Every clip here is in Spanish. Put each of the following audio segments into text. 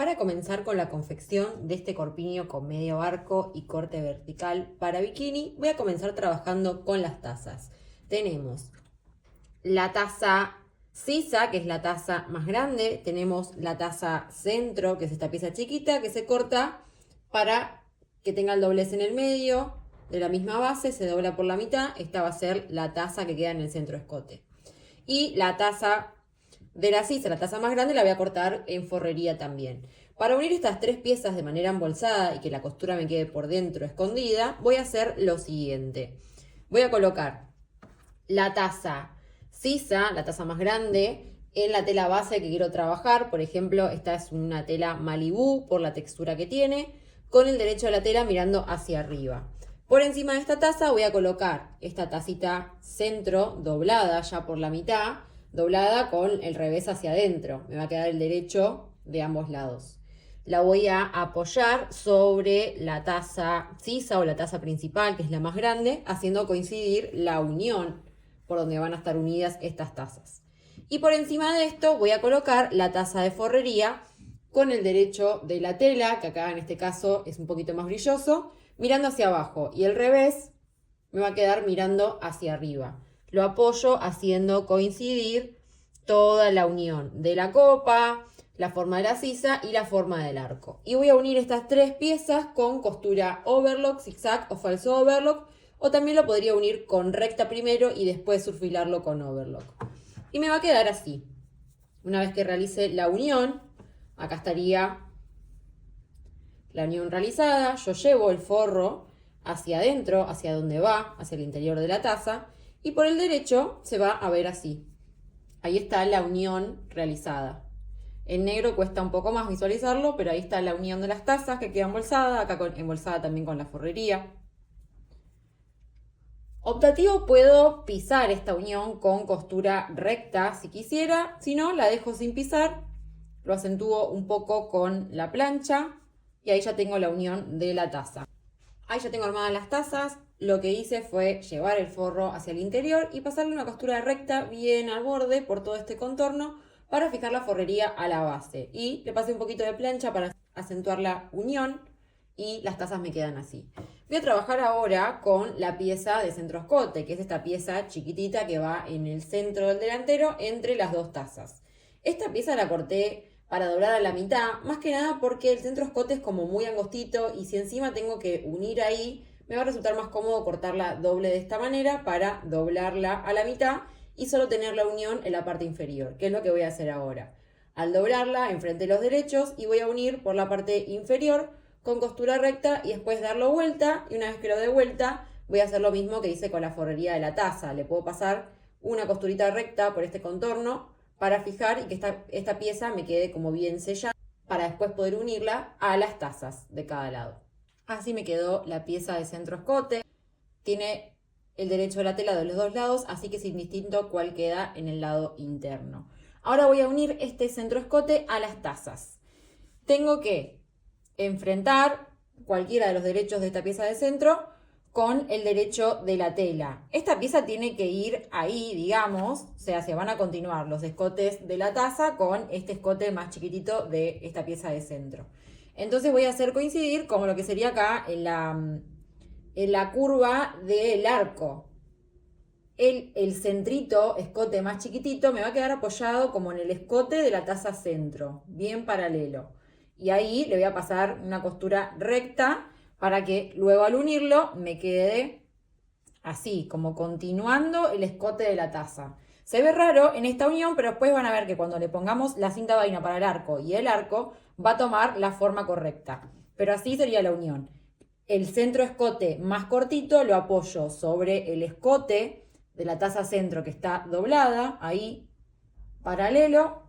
Para comenzar con la confección de este corpiño con medio arco y corte vertical para bikini, voy a comenzar trabajando con las tazas. Tenemos la taza sisa, que es la taza más grande. Tenemos la taza centro, que es esta pieza chiquita que se corta para que tenga el doblez en el medio de la misma base, se dobla por la mitad. Esta va a ser la taza que queda en el centro escote. Y la taza de la sisa, la taza más grande, la voy a cortar en forrería también. Para unir estas tres piezas de manera embolsada y que la costura me quede por dentro escondida, voy a hacer lo siguiente. Voy a colocar la taza sisa, la taza más grande, en la tela base que quiero trabajar. Por ejemplo, esta es una tela Malibu por la textura que tiene, con el derecho de la tela mirando hacia arriba. Por encima de esta taza voy a colocar esta tacita centro doblada ya por la mitad, doblada con el revés hacia adentro. Me va a quedar el derecho de ambos lados. La voy a apoyar sobre la taza sisa o la taza principal, que es la más grande, haciendo coincidir la unión por donde van a estar unidas estas tazas. Y por encima de esto voy a colocar la taza de forrería con el derecho de la tela, que acá en este caso es un poquito más brilloso, mirando hacia abajo, y el revés me va a quedar mirando hacia arriba. Lo apoyo haciendo coincidir toda la unión de la copa, la forma de la sisa y la forma del arco. Y voy a unir estas tres piezas con costura overlock, zigzag o falso overlock, o también lo podría unir con recta primero y después surfilarlo con overlock. Y me va a quedar así. Una vez que realice la unión, acá estaría la unión realizada. Yo llevo el forro hacia adentro, hacia donde va, hacia el interior de la taza, y por el derecho se va a ver así. Ahí está la unión realizada. En negro cuesta un poco más visualizarlo, pero ahí está la unión de las tazas que queda embolsada, acá embolsada también con la forrería. Optativo, puedo pisar esta unión con costura recta si quisiera, si no la dejo sin pisar, lo acentúo un poco con la plancha y ahí ya tengo la unión de la taza. Ahí ya tengo armadas las tazas. Lo que hice fue llevar el forro hacia el interior y pasarle una costura recta bien al borde por todo este contorno para fijar la forrería a la base. Y le pasé un poquito de plancha para acentuar la unión y las tazas me quedan así. Voy a trabajar ahora con la pieza de centro escote, que es esta pieza chiquitita que va en el centro del delantero entre las dos tazas. Esta pieza la corté para doblar a la mitad, más que nada porque el centro escote es como muy angostito y si encima tengo que unir ahí, me va a resultar más cómodo cortarla doble de esta manera para doblarla a la mitad y solo tener la unión en la parte inferior, que es lo que voy a hacer ahora. Al doblarla, enfrente los derechos y voy a unir por la parte inferior con costura recta y después darlo vuelta, y una vez que lo dé vuelta voy a hacer lo mismo que hice con la forrería de la taza. Le puedo pasar una costurita recta por este contorno para fijar y que esta pieza me quede como bien sellada para después poder unirla a las tazas de cada lado. Así me quedó la pieza de centro escote. Tiene el derecho de la tela de los dos lados, así que es indistinto cuál queda en el lado interno. Ahora voy a unir este centro escote a las tazas. Tengo que enfrentar cualquiera de los derechos de esta pieza de centro con el derecho de la tela. Esta pieza tiene que ir ahí, digamos, o sea, se van a continuar los escotes de la taza con este escote más chiquitito de esta pieza de centro. Entonces voy a hacer coincidir como lo que sería acá en la curva del arco. El centrito, escote más chiquitito, me va a quedar apoyado como en el escote de la taza centro, bien paralelo. Y ahí le voy a pasar una costura recta para que luego al unirlo me quede así, como continuando el escote de la taza. Se ve raro en esta unión, pero después van a ver que cuando le pongamos la cinta vaina para el arco y el arco, va a tomar la forma correcta. Pero así sería la unión. El centro escote más cortito lo apoyo sobre el escote de la taza centro que está doblada, ahí paralelo,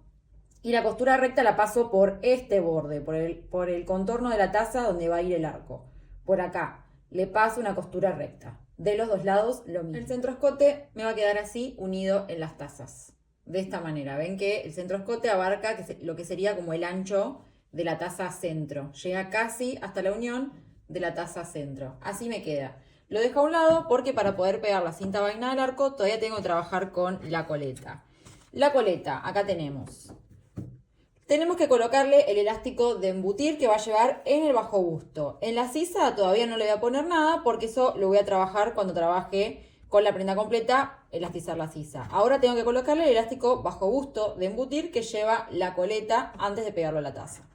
y la costura recta la paso por este borde, por el contorno de la taza donde va a ir el arco. Por acá le paso una costura recta. De los dos lados lo mismo. El centro escote me va a quedar así unido en las tazas. De esta manera. Ven que el centro escote abarca lo que sería como el ancho de la taza centro. Llega casi hasta la unión de la taza centro. Así me queda. Lo dejo a un lado porque para poder pegar la cinta vaina del arco todavía tengo que trabajar con la coleta. La coleta, acá tenemos tenemos que colocarle el elástico de embutir que va a llevar en el bajo busto. En la sisa todavía no le voy a poner nada porque eso lo voy a trabajar cuando trabaje con la prenda completa, elastizar la sisa. Ahora tengo que colocarle el elástico bajo busto de embutir que lleva la coleta antes de pegarlo a la taza.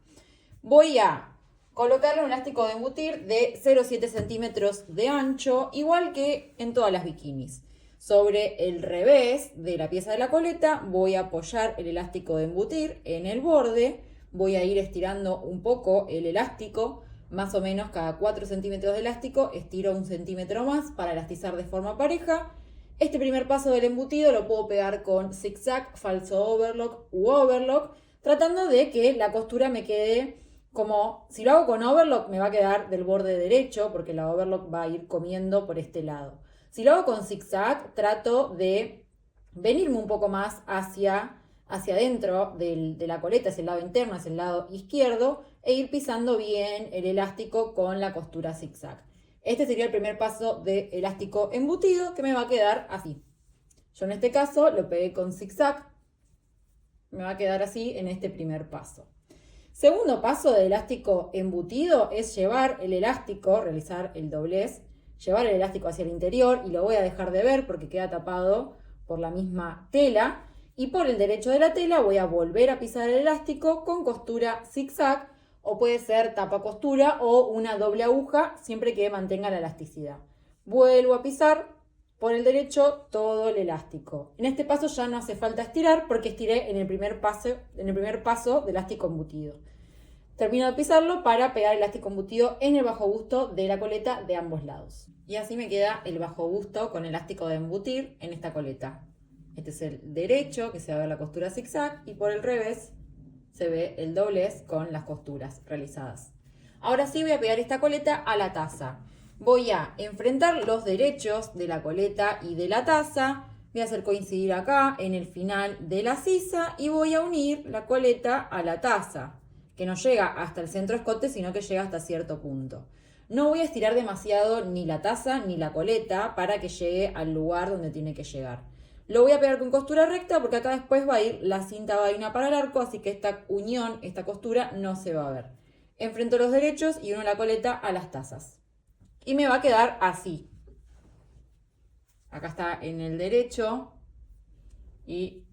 Voy a colocarle un elástico de embutir de 0,7 centímetros de ancho, igual que en todas las bikinis. Sobre el revés de la pieza de la coleta voy a apoyar el elástico de embutir en el borde, voy a ir estirando un poco el elástico, más o menos cada 4 centímetros de elástico estiro 1 centímetro más para elastizar de forma pareja. Este primer paso del embutido lo puedo pegar con zigzag, falso overlock u overlock, tratando de que la costura me quede como, si lo hago con overlock me va a quedar del borde derecho porque la overlock va a ir comiendo por este lado. Si lo hago con zigzag, trato de venirme un poco más hacia adentro de la coleta, hacia el lado interno, hacia el lado izquierdo, e ir pisando bien el elástico con la costura zigzag. Este sería el primer paso de elástico embutido que me va a quedar así. Yo en este caso lo pegué con zigzag, me va a quedar así en este primer paso. Segundo paso de elástico embutido es llevar el elástico, realizar el doblez, llevar el elástico hacia el interior y lo voy a dejar de ver porque queda tapado por la misma tela. Y por el derecho de la tela voy a volver a pisar el elástico con costura zigzag o puede ser tapa costura o una doble aguja siempre que mantenga la elasticidad. Vuelvo a pisar por el derecho todo el elástico. En este paso ya no hace falta estirar porque estiré en el primer paso de elástico embutido. Termino de pisarlo para pegar el elástico embutido en el bajo busto de la coleta de ambos lados. Y así me queda el bajo busto con elástico de embutir en esta coleta. Este es el derecho, que se va a ver la costura zigzag, y por el revés se ve el doblez con las costuras realizadas. Ahora sí voy a pegar esta coleta a la taza. Voy a enfrentar los derechos de la coleta y de la taza. Voy a hacer coincidir acá en el final de la sisa y voy a unir la coleta a la taza, que no llega hasta el centro escote, sino que llega hasta cierto punto. No voy a estirar demasiado ni la taza ni la coleta para que llegue al lugar donde tiene que llegar. Lo voy a pegar con costura recta porque acá después va a ir la cinta vaina para el arco, así que esta unión, esta costura no se va a ver. Enfrento los derechos y uno la coleta a las tazas. Y me va a quedar así. Acá está en el derecho y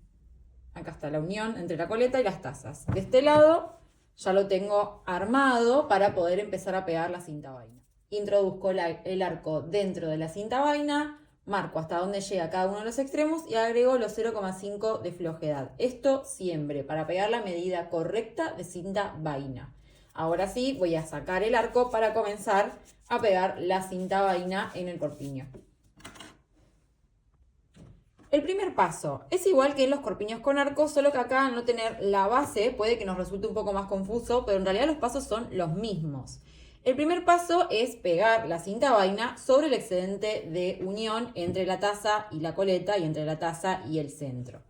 acá está la unión entre la coleta y las tazas. De este lado ya lo tengo armado para poder empezar a pegar la cinta vaina. Introduzco el arco dentro de la cinta vaina, marco hasta donde llega cada uno de los extremos y agrego los 0,5 de flojedad. Esto siempre para pegar la medida correcta de cinta vaina. Ahora sí voy a sacar el arco para comenzar a pegar la cinta vaina en el corpiño. El primer paso es igual que en los corpiños con arco, solo que acá al no tener la base puede que nos resulte un poco más confuso, pero en realidad los pasos son los mismos. El primer paso es pegar la cinta vaina sobre el excedente de unión entre la taza y la coleta y entre la taza y el centro.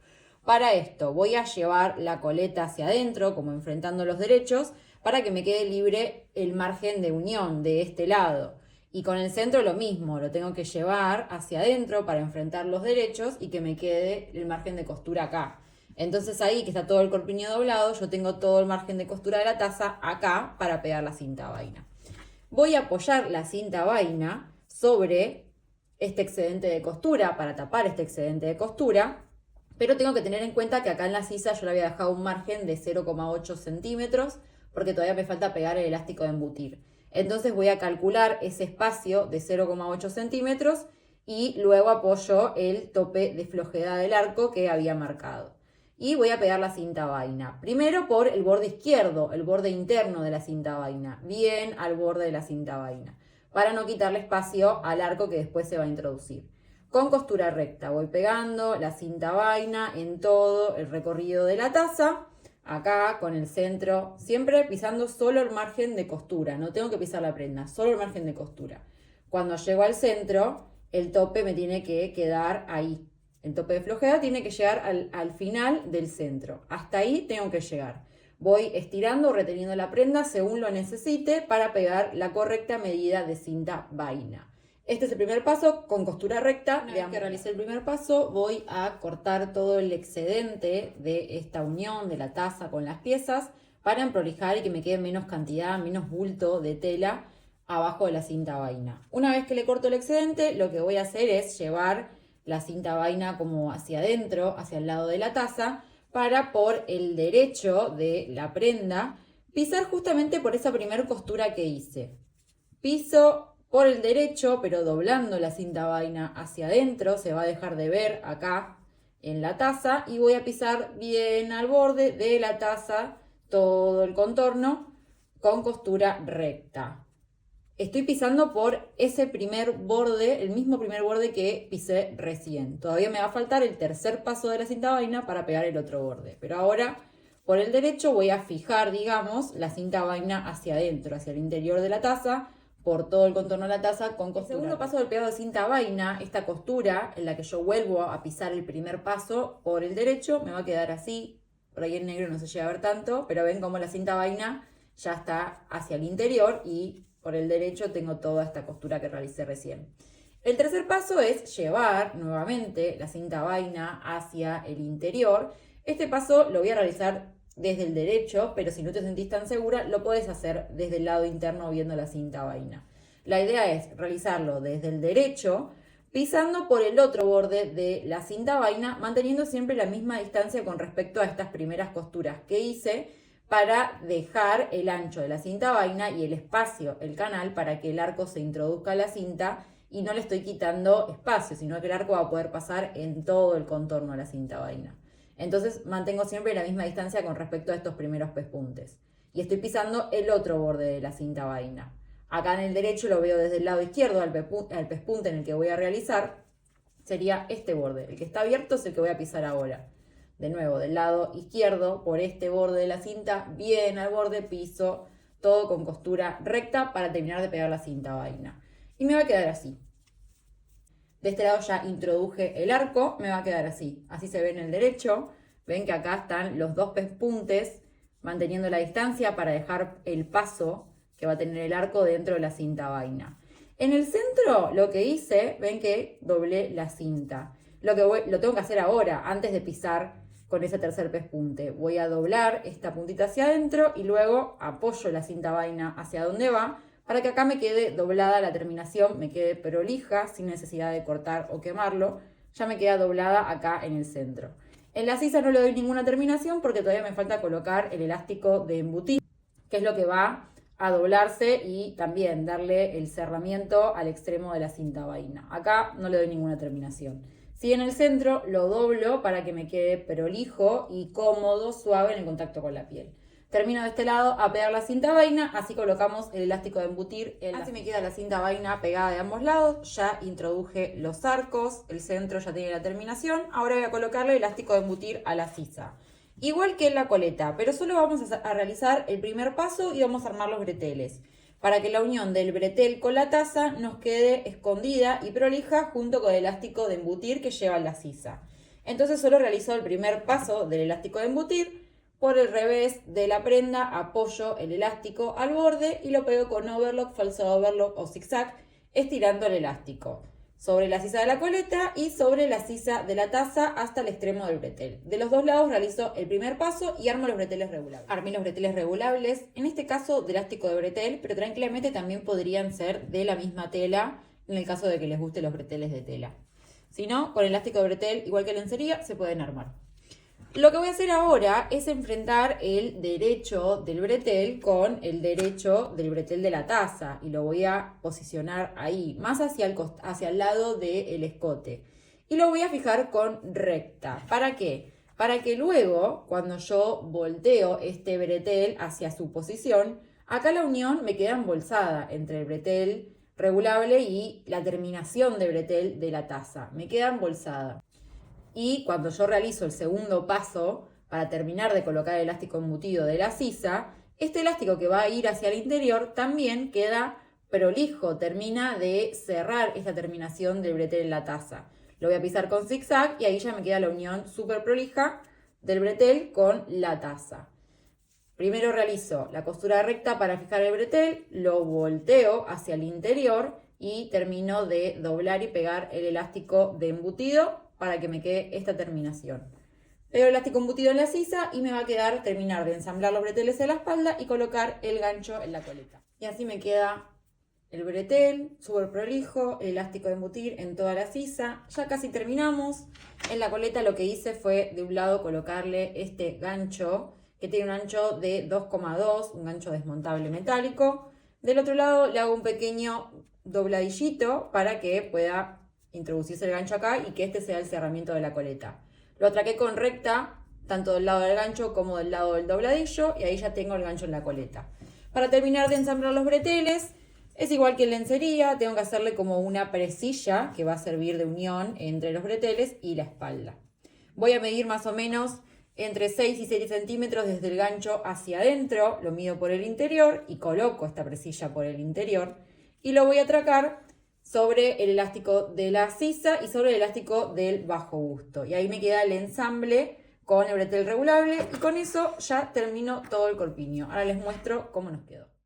Para esto voy a llevar la coleta hacia adentro, como enfrentando los derechos, para que me quede libre el margen de unión de este lado. Y con el centro lo mismo, lo tengo que llevar hacia adentro para enfrentar los derechos y que me quede el margen de costura acá. Entonces ahí que está todo el corpiño doblado, yo tengo todo el margen de costura de la taza acá para pegar la cinta vaina. Voy a apoyar la cinta vaina sobre este excedente de costura para tapar este excedente de costura, pero tengo que tener en cuenta que acá en la sisa yo le había dejado un margen de 0,8 centímetros porque todavía me falta pegar el elástico de embutir. Entonces voy a calcular ese espacio de 0,8 centímetros y luego apoyo el tope de flojedad del arco que había marcado. Y voy a pegar la cinta vaina. Primero por el borde izquierdo, el borde interno de la cinta vaina, bien al borde de la cinta vaina, para no quitarle espacio al arco que después se va a introducir. Con costura recta voy pegando la cinta vaina en todo el recorrido de la taza. Acá con el centro, siempre pisando solo el margen de costura, no tengo que pisar la prenda, solo el margen de costura. Cuando llego al centro, el tope me tiene que quedar ahí. El tope de flojedad tiene que llegar al final del centro. Hasta ahí tengo que llegar. Voy estirando o reteniendo la prenda según lo necesite para pegar la correcta medida de cinta vaina. Este es el primer paso con costura recta. Una vez que realicé el primer paso, voy a cortar todo el excedente de esta unión de la taza con las piezas para emprolijar y que me quede menos cantidad, menos bulto de tela abajo de la cinta vaina. Una vez que le corto el excedente, lo que voy a hacer es llevar la cinta vaina como hacia adentro, hacia el lado de la taza, para por el derecho de la prenda pisar justamente por esa primera costura que hice. Piso por el derecho, pero doblando la cinta vaina hacia adentro, se va a dejar de ver acá en la taza, y voy a pisar bien al borde de la taza todo el contorno con costura recta. Estoy pisando por ese primer borde, el mismo primer borde que pisé recién. Todavía me va a faltar el tercer paso de la cinta vaina para pegar el otro borde. Pero ahora, por el derecho, voy a fijar, digamos, la cinta vaina hacia adentro, hacia el interior de la taza, por todo el contorno de la taza con costura. El segundo paso del pegado de cinta vaina, esta costura en la que yo vuelvo a pisar el primer paso por el derecho, me va a quedar así. Por ahí en negro no se llega a ver tanto, pero ven cómo la cinta vaina ya está hacia el interior y por el derecho tengo toda esta costura que realicé recién. El tercer paso es llevar nuevamente la cinta vaina hacia el interior. Este paso lo voy a realizar desde el derecho, pero si no te sentís tan segura, lo podés hacer desde el lado interno viendo la cinta vaina. La idea es realizarlo desde el derecho, pisando por el otro borde de la cinta vaina, manteniendo siempre la misma distancia con respecto a estas primeras costuras que hice, para dejar el ancho de la cinta vaina y el espacio, el canal, para que el arco se introduzca a la cinta y no le estoy quitando espacio, sino que el arco va a poder pasar en todo el contorno de la cinta vaina. Entonces mantengo siempre la misma distancia con respecto a estos primeros pespuntes. Y estoy pisando el otro borde de la cinta vaina. Acá en el derecho lo veo desde el lado izquierdo al pespunte en el que voy a realizar. Sería este borde. El que está abierto es el que voy a pisar ahora. De nuevo, del lado izquierdo, por este borde de la cinta, bien al borde, piso todo con costura recta para terminar de pegar la cinta vaina. Y me va a quedar así. De este lado ya introduje el arco, me va a quedar así. Así se ve en el derecho. Ven que acá están los dos pespuntes manteniendo la distancia para dejar el paso que va a tener el arco dentro de la cinta vaina. En el centro lo que hice, ven que doblé la cinta. Lo tengo que hacer ahora, antes de pisar con ese tercer pespunte. Voy a doblar esta puntita hacia adentro y luego apoyo la cinta vaina hacia donde va, para que acá me quede doblada la terminación, me quede prolija, sin necesidad de cortar o quemarlo. Ya me queda doblada acá en el centro. En la sisa no le doy ninguna terminación porque todavía me falta colocar el elástico de embutir, que es lo que va a doblarse y también darle el cerramiento al extremo de la cinta vaina. Acá no le doy ninguna terminación. Si en el centro lo doblo para que me quede prolijo y cómodo, suave en el contacto con la piel. Termino de este lado a pegar la cinta vaina, así colocamos el elástico de embutir. Así me queda la cinta vaina pegada de ambos lados. Ya introduje los arcos, el centro ya tiene la terminación. Ahora voy a colocarle el elástico de embutir a la sisa. Igual que en la coleta, pero solo vamos a realizar el primer paso y vamos a armar los breteles, para que la unión del bretel con la taza nos quede escondida y prolija junto con el elástico de embutir que lleva la sisa. Entonces solo realizo el primer paso del elástico de embutir. Por el revés de la prenda apoyo el elástico al borde y lo pego con overlock, falso overlock o zigzag, estirando el elástico sobre la sisa de la coleta y sobre la sisa de la taza hasta el extremo del bretel. De los dos lados realizo el primer paso y armo los breteles regulables. Armé los breteles regulables, en este caso de elástico de bretel, pero tranquilamente también podrían ser de la misma tela en el caso de que les gusten los breteles de tela. Si no, con elástico de bretel, igual que lencería, se pueden armar. Lo que voy a hacer ahora es enfrentar el derecho del bretel con el derecho del bretel de la taza y lo voy a posicionar ahí, más hacia el lado del escote. Y lo voy a fijar con recta. ¿Para qué? Para que luego, cuando yo volteo este bretel hacia su posición, acá la unión me queda embolsada entre el bretel regulable y la terminación de bretel de la taza. Me queda embolsada. Y cuando yo realizo el segundo paso para terminar de colocar el elástico embutido de la sisa, este elástico que va a ir hacia el interior también queda prolijo, termina de cerrar esta terminación del bretel en la taza. Lo voy a pisar con zigzag y ahí ya me queda la unión súper prolija del bretel con la taza. Primero realizo la costura recta para fijar el bretel, lo volteo hacia el interior y termino de doblar y pegar el elástico de embutido para que me quede esta terminación. Pego el elástico embutido en la sisa y me va a quedar terminar de ensamblar los breteles en la espalda y colocar el gancho en la coleta. Y así me queda el bretel, súper prolijo, el elástico de embutir en toda la sisa. Ya casi terminamos. En la coleta lo que hice fue de un lado colocarle este gancho que tiene un ancho de 2,2, un gancho desmontable metálico. Del otro lado le hago un pequeño dobladillito para que pueda introducirse el gancho acá y que este sea el cerramiento de la coleta. Lo atraqué con recta, tanto del lado del gancho como del lado del dobladillo, y ahí ya tengo el gancho en la coleta. Para terminar de ensamblar los breteles, es igual que en lencería, tengo que hacerle como una presilla que va a servir de unión entre los breteles y la espalda. Voy a medir más o menos entre 6 y 7 centímetros desde el gancho hacia adentro, lo mido por el interior y coloco esta presilla por el interior y lo voy a atracar sobre el elástico de la sisa y sobre el elástico del bajo busto. Y ahí me queda el ensamble con el bretel regulable y con eso ya termino todo el corpiño. Ahora les muestro cómo nos quedó.